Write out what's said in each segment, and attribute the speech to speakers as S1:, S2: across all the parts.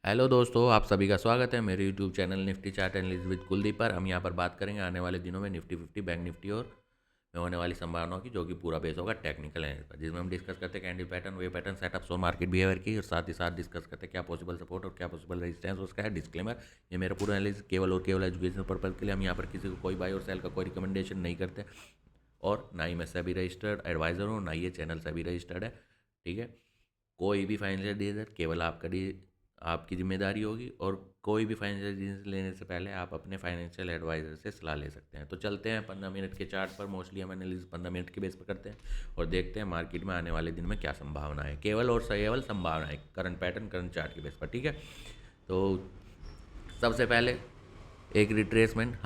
S1: Hello दोस्तों, आप सभी का स्वागत है मेरे YouTube channel Nifty chart analysis with Kuldeep पर। हम यहाँ पर बात करेंगे आने वाले दिनों में निफ्टी 50, बैंक निफ्टी और में होने वाली संभावनाओं की, जो कि पूरा बेस होगा टेक्निकल एनालिसिस पर, जिसमें हम डिस्कस करते हैं कैंडल पैटर्न, वे पैटर्न, सेटअप्स और मार्केट बिहेवियर की, और साथ ही साथ डिस्कस करते हैं क्या पॉसिबल सपोर्ट और क्या पॉसिबल रेजिस्टेंस। उसका है डिस्क्लेमर, ये मेरा पूरा एनालिसिस केवल और केवल एजुकेशनल पर्पज के लिए। हम यहाँ पर किसी को कोई बाय और सेल का कोई रिकमेंडेशन नहीं करते, और ना ही मैं सेबी रजिस्टर्ड एडवाइज़र हूँ, ना ही ये चैनल सेबी रजिस्टर्ड है। ठीक है, कोई भी फाइनेंशियल डिसीजन केवल आपकी जिम्मेदारी होगी, और कोई भी फाइनेंशियल डिसीजन लेने से पहले आप अपने फाइनेंशियल एडवाइजर से सलाह ले सकते हैं। तो चलते हैं 15 मिनट के चार्ट पर। मोस्टली हम एनालिसिस 15 मिनट के बेस पर करते हैं और देखते हैं मार्केट में आने वाले दिन में क्या संभावना है, केवल और केवल संभावना है, करंट पैटर्न करंट चार्ट के बेस पर। ठीक है, तो सबसे पहले एक रिट्रेसमेंट,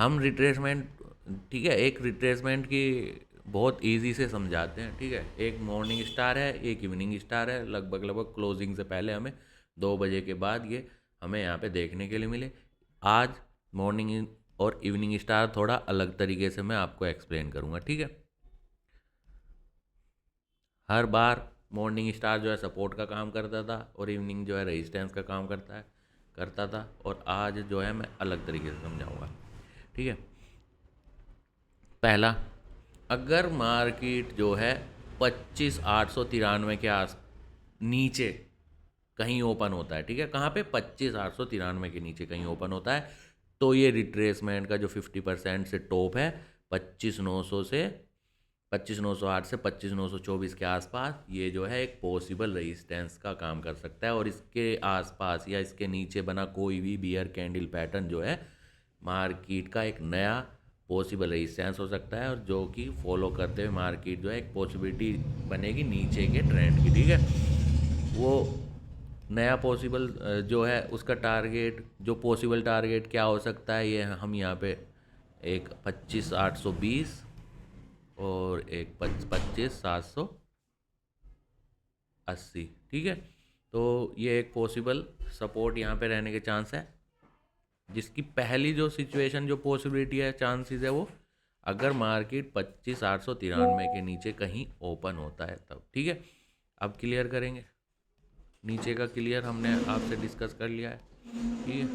S1: ठीक है, एक रिट्रेसमेंट की बहुत इजी से समझाते हैं। ठीक है, एक मॉर्निंग स्टार है, एक इवनिंग स्टार है, लगभग लगभग क्लोजिंग से पहले हमें 2 बजे के बाद ये हमें यहाँ पे देखने के लिए मिले। आज मॉर्निंग और इवनिंग स्टार थोड़ा अलग तरीके से मैं आपको एक्सप्लेन करूँगा। ठीक है, हर बार मॉर्निंग स्टार जो है सपोर्ट का काम करता था और इवनिंग जो है रेजिस्टेंस का काम करता था, और आज जो है मैं अलग तरीके से समझाऊंगा। ठीक है, पहला, अगर मार्केट जो है 25,893 के आस नीचे कहीं ओपन होता है, ठीक है, कहाँ पे 25,893 के नीचे कहीं ओपन होता है, तो ये रिट्रेसमेंट का जो 50% से टॉप है 25,908 से 25,924 के आसपास, ये जो है एक पॉसिबल रेजिस्टेंस का काम कर सकता है। और इसके आसपास या इसके नीचे बना कोई भी बियर कैंडल पैटर्न जो है मार्केट का एक नया पॉसिबल रेजिस्टेंस हो सकता है, और जो कि फॉलो करते हुए मार्केट जो है एक पॉसिबिलिटी बनेगी नीचे के ट्रेंड की। ठीक है, वो नया पॉसिबल जो है उसका टारगेट, जो पॉसिबल टारगेट क्या हो सकता है, ये हम यहाँ पे एक 25,820 और एक 25,780। ठीक है, तो ये एक पॉसिबल सपोर्ट यहाँ पे रहने के चांस है, जिसकी पहली जो सिचुएशन, जो पॉसिबिलिटी है, चांसेस है, वो अगर मार्केट 25,893 के नीचे कहीं ओपन होता है तब। ठीक है, अब क्लियर करेंगे। नीचे का क्लियर हमने आपसे डिस्कस कर लिया है। ठीक है,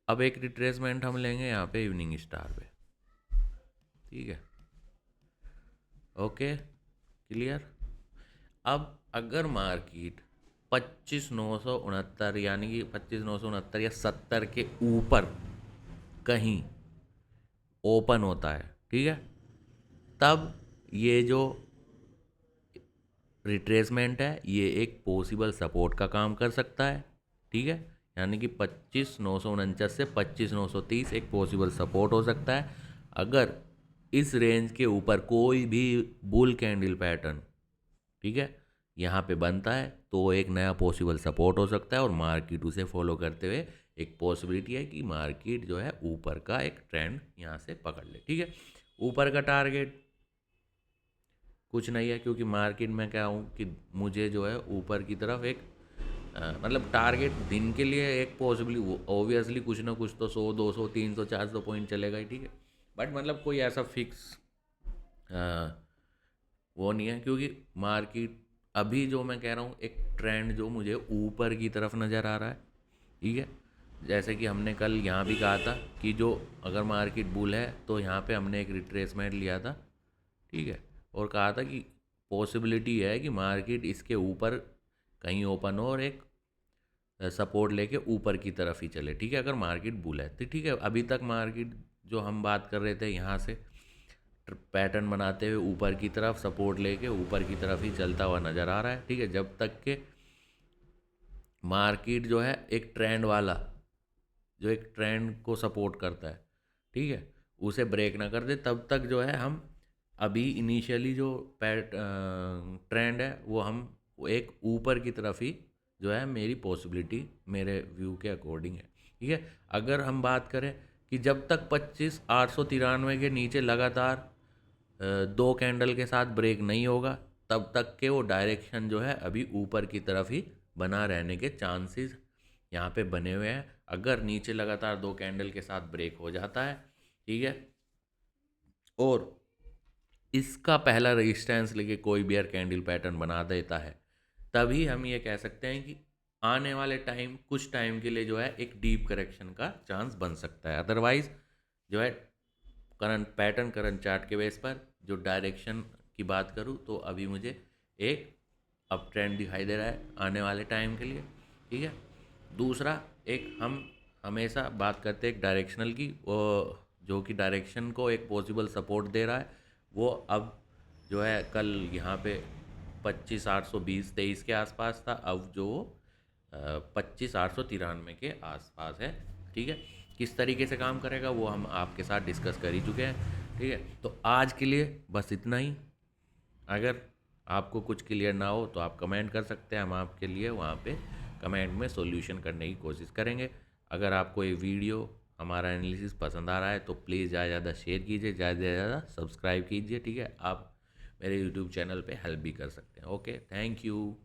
S1: अब एक रिट्रेसमेंट हम लेंगे यहाँ पे इवनिंग स्टार पे। ठीक है, ओके, क्लियर। अब अगर मार्केट 25,969 यानी कि 25,969 या 70 के ऊपर कहीं ओपन होता है, ठीक है, तब ये जो रिट्रेसमेंट है ये एक पॉसिबल सपोर्ट का काम कर सकता है। ठीक है, यानी कि 25,949 से 25,930 एक पॉसिबल सपोर्ट हो सकता है। अगर इस रेंज के ऊपर कोई भी बुल कैंडल पैटर्न, ठीक है, यहाँ पे बनता है, तो वो एक नया पॉसिबल सपोर्ट हो सकता है, और मार्केट उसे फॉलो करते हुए एक पॉसिबिलिटी है कि मार्केट जो है ऊपर का एक ट्रेंड यहाँ से पकड़ ले। ठीक है, ऊपर का टारगेट कुछ नहीं है, क्योंकि मार्केट में क्या हूँ कि मुझे जो है ऊपर की तरफ एक मतलब टारगेट दिन के लिए एक पॉसिबली ऑब्वियसली कुछ ना कुछ तो 100, 200, 300, 400 पॉइंट चलेगा ही। ठीक है, बट मतलब कोई ऐसा फिक्स वो नहीं है, क्योंकि मार्केट अभी जो मैं कह रहा हूँ एक ट्रेंड जो मुझे ऊपर की तरफ नज़र आ रहा है। ठीक है, जैसे कि हमने कल यहाँ भी कहा था कि जो अगर मार्केट बुल है तो यहाँ पे हमने एक रिट्रेसमेंट लिया था। ठीक है, और कहा था कि पॉसिबिलिटी है कि मार्केट इसके ऊपर कहीं ओपन हो और एक सपोर्ट लेके ऊपर की तरफ ही चले। ठीक है, अगर मार्केट बुल है तो। ठीक है, अभी तक मार्केट जो हम बात कर रहे थे यहाँ से पैटर्न बनाते हुए ऊपर की तरफ सपोर्ट लेके ऊपर की तरफ ही चलता हुआ नज़र आ रहा है। ठीक है, जब तक के मार्केट जो है एक ट्रेंड वाला, जो एक ट्रेंड को सपोर्ट करता है, ठीक है, उसे ब्रेक ना कर दे, तब तक जो है हम अभी इनिशियली जो ट्रेंड है वो हम वो एक ऊपर की तरफ ही जो है मेरी पॉसिबिलिटी मेरे व्यू के अकॉर्डिंग है। ठीक है, अगर हम बात करें कि जब तक 25,893 के नीचे लगातार 2 कैंडल के साथ ब्रेक नहीं होगा, तब तक के वो डायरेक्शन जो है अभी ऊपर की तरफ ही बना रहने के चांसेस यहाँ पे बने हुए हैं। अगर नीचे लगातार 2 कैंडल के साथ ब्रेक हो जाता है, ठीक है, और इसका पहला रेजिस्टेंस लेके कोई बियर कैंडल पैटर्न बना देता है, तभी हम ये कह सकते हैं कि आने वाले टाइम कुछ टाइम के लिए जो है एक डीप करेक्शन का चांस बन सकता है। अदरवाइज जो है करंट पैटर्न, करंट चार्ट के बेस पर जो डायरेक्शन की बात करूँ तो अभी मुझे एक अप ट्रेंड दिखाई दे रहा है आने वाले टाइम के लिए। ठीक है। दूसरा, एक हम हमेशा बात करते हैं एक डायरेक्शनल की, वो जो कि डायरेक्शन को एक पॉसिबल सपोर्ट दे रहा है, वो अब जो है कल यहाँ पे 25,820-23 के आसपास था, अब जो 25,893 के आसपास है। ठीक है। किस तरीके से काम करेगा वो हम आपके साथ डिस्कस कर ही चुके हैं। ठीक है। तो आज के लिए बस इतना ही। अगर आपको कुछ क्लियर ना हो तो आप कमेंट कर सकते हैं, हम आपके लिए वहाँ पे कमेंट में सॉल्यूशन करने की कोशिश करेंगे। अगर आपको ये वीडियो हमारा एनालिसिस पसंद आ रहा है तो प्लीज़ ज़्यादा से ज़्यादा शेयर कीजिए, ज़्यादा से ज़्यादा सब्सक्राइब कीजिए। ठीक है। आप मेरे यूट्यूब चैनल पे हेल्प भी कर सकते हैं। Okay, thank you.